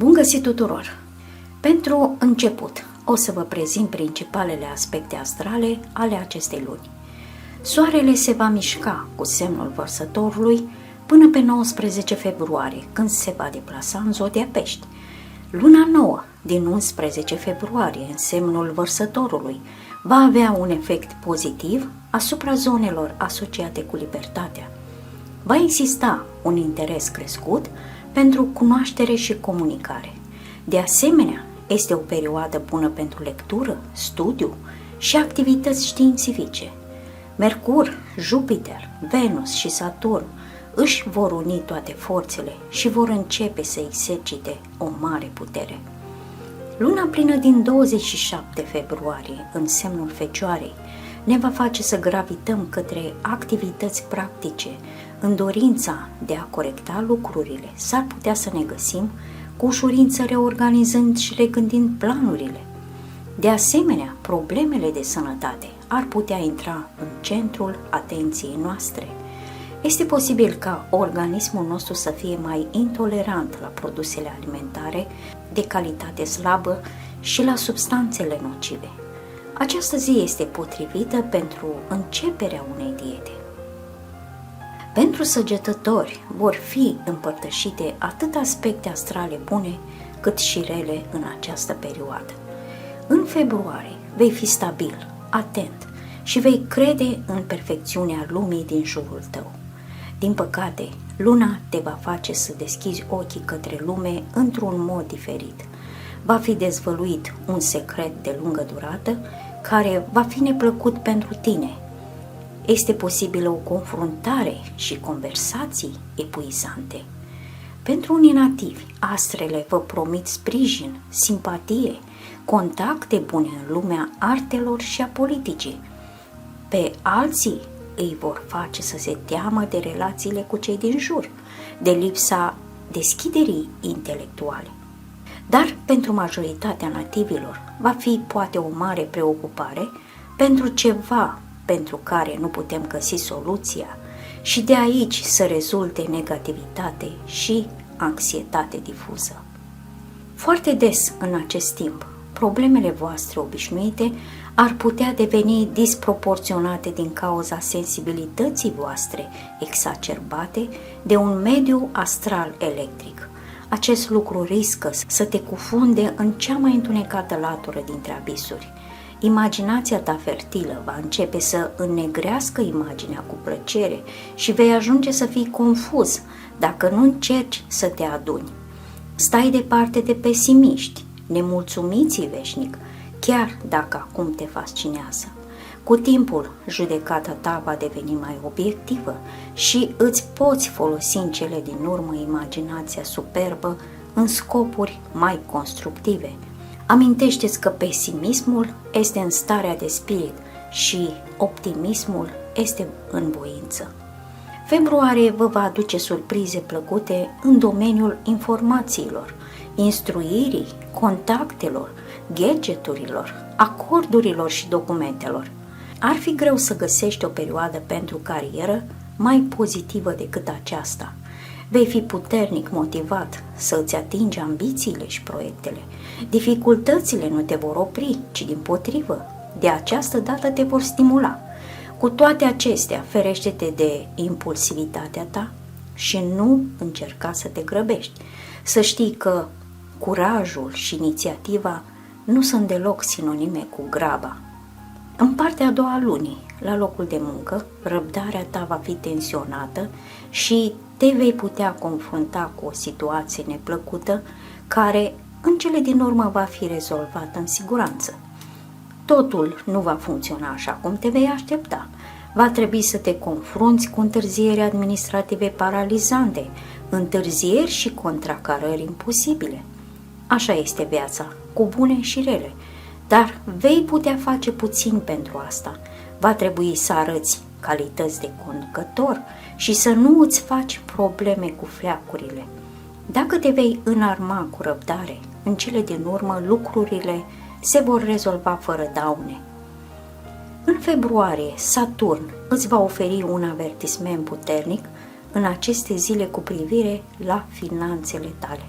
Bun găsit tuturor! Pentru început, o să vă prezint principalele aspecte astrale ale acestei luni. Soarele se va mișca cu semnul Vărsătorului până pe 19 februarie, când se va deplasa în zodia Pești. Luna nouă din 11 februarie, în semnul Vărsătorului, va avea un efect pozitiv asupra zonelor asociate cu libertatea. Va exista un interes crescut pentru cunoaștere și comunicare. De asemenea, este o perioadă bună pentru lectură, studiu și activități științifice. Mercur, Jupiter, Venus și Saturn își vor uni toate forțele și vor începe să exercite o mare putere. Luna plină din 27 februarie, în semnul Fecioarei, ne va face să gravităm către activități practice. În dorința de a corecta lucrurile, s-ar putea să ne găsim cu ușurință reorganizând și regândind planurile. De asemenea, problemele de sănătate ar putea intra în centrul atenției noastre. Este posibil ca organismul nostru să fie mai intolerant la produsele alimentare de calitate slabă și la substanțele nocive. Această zi este potrivită pentru începerea unei diete. Pentru săgetători vor fi împărtășite atât aspecte astrale bune cât și rele în această perioadă. În februarie vei fi stabil, atent și vei crede în perfecțiunea lumii din jurul tău. Din păcate, luna te va face să deschizi ochii către lume într-un mod diferit. Va fi dezvăluit un secret de lungă durată care va fi neplăcut pentru tine. Este posibilă o confruntare și conversații epuizante. Pentru unii nativi, astrele vă promit sprijin, simpatie, contacte bune în lumea artelor și a politicii. Pe alții îi vor face să se teamă de relațiile cu cei din jur, de lipsa deschiderii intelectuale. Dar pentru majoritatea nativilor va fi poate o mare preocupare pentru ceva pentru care nu putem găsi soluția și de aici să rezulte negativitate și anxietate difuză. Foarte des în acest timp, problemele voastre obișnuite ar putea deveni disproporționate din cauza sensibilității voastre exacerbate de un mediu astral electric. Acest lucru riscă să te cufunde în cea mai întunecată latură dintre abisuri. Imaginația ta fertilă va începe să înnegrească imaginea cu plăcere și vei ajunge să fii confuz dacă nu încerci să te aduni. Stai departe de pesimiști, nemulțumiții veșnic, chiar dacă acum te fascinează. Cu timpul, judecata ta va deveni mai obiectivă și îți poți folosi în cele din urmă imaginația superbă în scopuri mai constructive. Amintește-ți că pesimismul este în starea de spirit și optimismul este în voință. Februarie vă va aduce surprize plăcute în domeniul informațiilor, instruirii, contactelor, gadgeturilor, acordurilor și documentelor. Ar fi greu să găsești o perioadă pentru carieră mai pozitivă decât aceasta. Vei fi puternic motivat să îți atingi ambițiile și proiectele. Dificultățile nu te vor opri, ci dimpotrivă, de această dată te vor stimula. Cu toate acestea, ferește-te de impulsivitatea ta și nu încerca să te grăbești. Să știi că curajul și inițiativa nu sunt deloc sinonime cu graba. În partea a doua a lunii, la locul de muncă, răbdarea ta va fi tensionată și te vei putea confrunta cu o situație neplăcută care, în cele din urmă, va fi rezolvată în siguranță. Totul nu va funcționa așa cum te vei aștepta. Va trebui să te confrunți cu întârzieri administrative paralizante, întârzieri și contracarări imposibile. Așa este viața, cu bune și rele, dar vei putea face puțin pentru asta. Va trebui să arăți calități de conducător și să nu îți faci probleme cu fleacurile. Dacă te vei înarma cu răbdare, în cele din urmă lucrurile se vor rezolva fără daune. În februarie, Saturn îți va oferi un avertisment puternic în aceste zile cu privire la finanțele tale.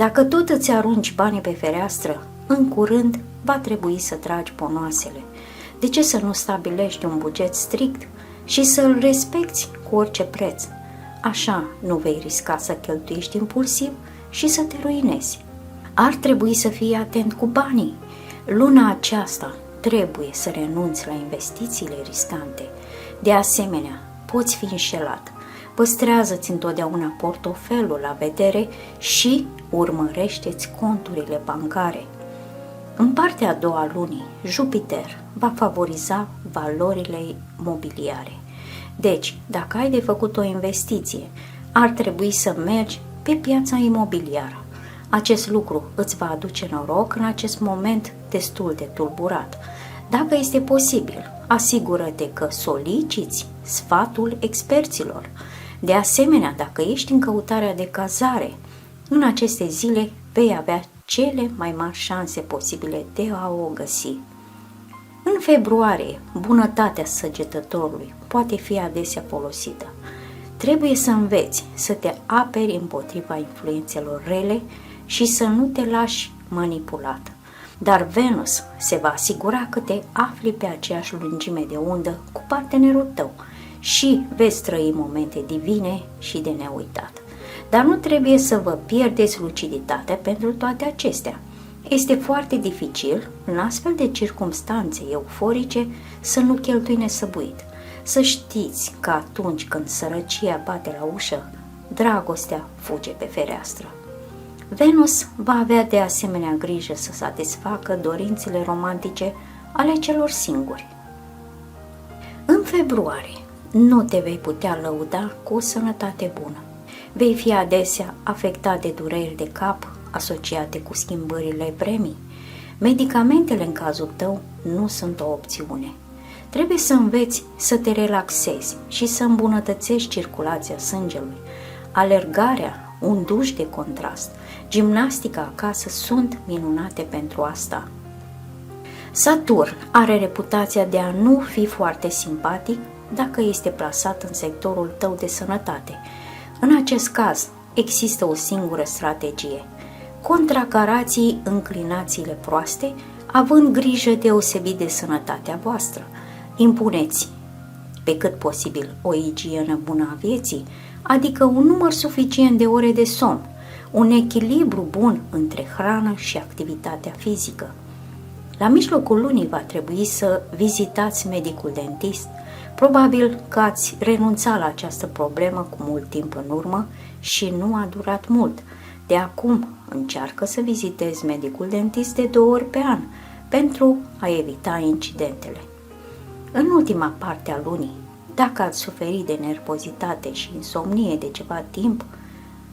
Dacă tot îți arunci banii pe fereastră, în curând va trebui să tragi ponoasele. De ce să nu stabilești un buget strict și să îl respecti cu orice preț? Așa nu vei risca să cheltuiești impulsiv și să te ruinezi. Ar trebui să fii atent cu banii. Luna aceasta trebuie să renunți la investițiile riscante. De asemenea, poți fi înșelat. Păstrează-ți întotdeauna portofelul la vedere și urmărește-ți conturile bancare. În partea a doua a lunii, Jupiter va favoriza valorile mobiliare. Deci, dacă ai de făcut o investiție, ar trebui să mergi pe piața imobiliară. Acest lucru îți va aduce noroc în acest moment destul de tulburat. Dacă este posibil, asigură-te că soliciți sfatul experților. De asemenea, dacă ești în căutarea de cazare, în aceste zile vei avea cele mai mari șanse posibile de a o găsi. În februarie, bunătatea săgetătorului poate fi adesea folosită. Trebuie să înveți să te aperi împotriva influențelor rele și să nu te lași manipulat. Dar Venus se va asigura că te afli pe aceeași lungime de undă cu partenerul tău și veți trăi momente divine și de neuitat. Dar nu trebuie să vă pierdeți luciditatea pentru toate acestea. Este foarte dificil, în astfel de circumstanțe euforice, să nu cheltui nesăbuit. Să știți că atunci când sărăcia bate la ușă, dragostea fuge pe fereastră. Venus va avea de asemenea grijă să satisfacă dorințele romantice ale celor singuri. În februarie, nu te vei putea lăuda cu o sănătate bună. Vei fi adesea afectat de dureri de cap asociate cu schimbările vremii. Medicamentele în cazul tău nu sunt o opțiune. Trebuie să înveți să te relaxezi și să îmbunătățești circulația sângelui. Alergarea, un duș de contrast, gimnastica acasă sunt minunate pentru asta. Saturn are reputația de a nu fi foarte simpatic dacă este plasat în sectorul tău de sănătate. În acest caz, există o singură strategie: contracarați înclinațiile proaste, având grijă deosebit de sănătatea voastră. Impuneți, pe cât posibil, o igienă bună a vieții, adică un număr suficient de ore de somn, un echilibru bun între hrană și activitatea fizică. La mijlocul lunii va trebui să vizitați medicul dentist. Probabil că ați renunțat la această problemă cu mult timp în urmă și nu a durat mult. De acum încearcă să vizitezi medicul dentist de 2 ori pe an pentru a evita incidentele. În ultima parte a lunii, dacă ați suferit de nervozitate și insomnie de ceva timp,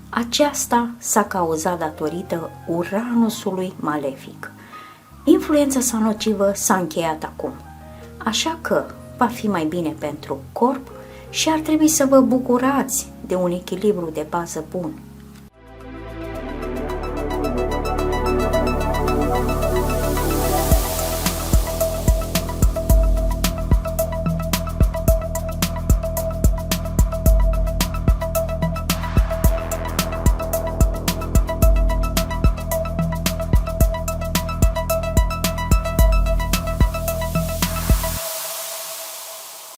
aceasta s-a cauzat datorită Uranusului malefic. Influența sa nocivă s-a încheiat acum, așa că va fi mai bine pentru corp și ar trebui să vă bucurați de un echilibru de bază bun.